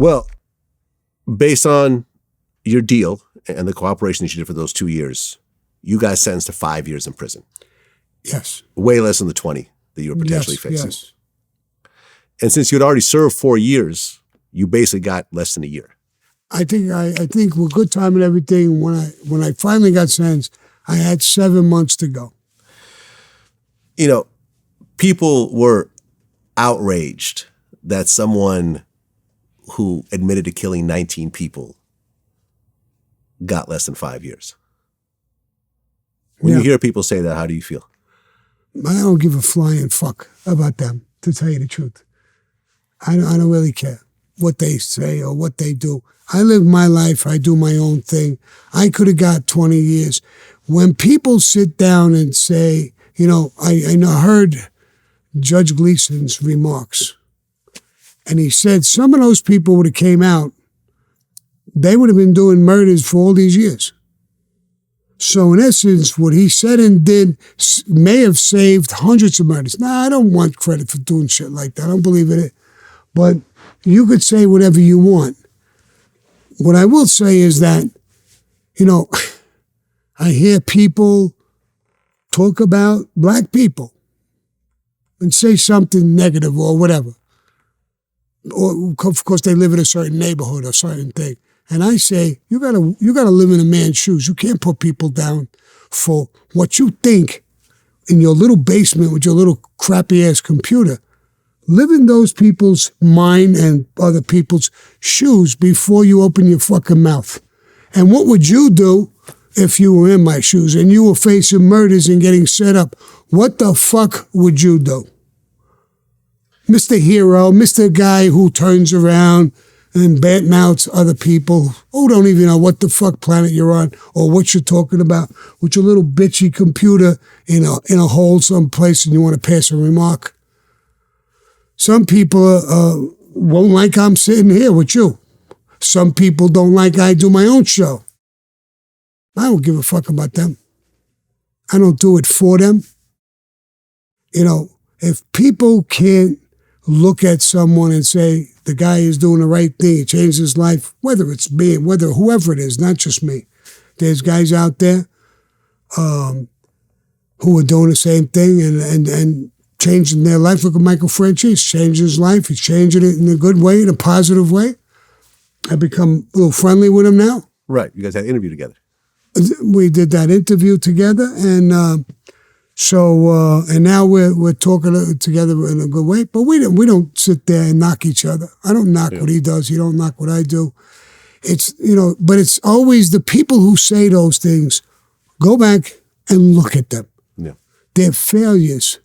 Well, based on your deal and the cooperation that you did for those 2 years, you got sentenced to 5 years in prison. Yes. Way less than the 20 that you were potentially facing. Yes. And since you'd already served 4 years, you basically got less than a year. I think with good time and everything, when I finally got sentenced, I had 7 months to go. You know, people were outraged that someone who admitted to killing 19 people got less than 5 years. When you hear people say that, how do you feel? I don't give a flying fuck about them, to tell you the truth. I don't really care what they say or what they do. I live my life. I do my own thing. I could have got 20 years. When people sit down and say, you know, I heard Judge Gleason's remarks, and he said some of those people would have came out, they would have been doing murders for all these years. So in essence, what he said and did may have saved hundreds of murders. Now, I don't want credit for doing shit like that. I don't believe in it. But you could say whatever you want. What I will say is that, you know, I hear people talk about black people and say something negative or whatever. Or, of course, they live in a certain neighborhood or certain thing. And I say, you gotta live in a man's shoes. You can't put people down for what you think in your little basement with your little crappy ass computer. Live in those people's mind and other people's shoes before you open your fucking mouth. And what would you do if you were in my shoes and you were facing murders and getting set up? What the fuck would you do? Mr. Hero, Mr. Guy who turns around and badmouths other people who don't even know what the fuck planet you're on or what you're talking about with your little bitchy computer in a hole someplace and you want to pass a remark. Some people won't like I'm sitting here with you. Some people don't like I do my own show. I don't give a fuck about them. I don't do it for them. You know, if people can't look at someone and say, the guy is doing the right thing, he changed his life, whether it's me, whether whoever it is, not just me. There's guys out there who are doing the same thing and changing their life. Look at Michael Franzese, changed his life. He's changing it in a good way, in a positive way. I've become a little friendly with him now. Right. You guys had an interview together. We did that interview together, and and now we're talking together in a good way. But we don't sit there and knock each other. I don't knock what he does. He don't knock what I do. It's, you know, but it's always the people who say those things. Go back and look at them. Yeah. They're failures.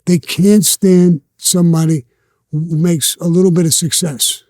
They can't stand somebody who makes a little bit of success.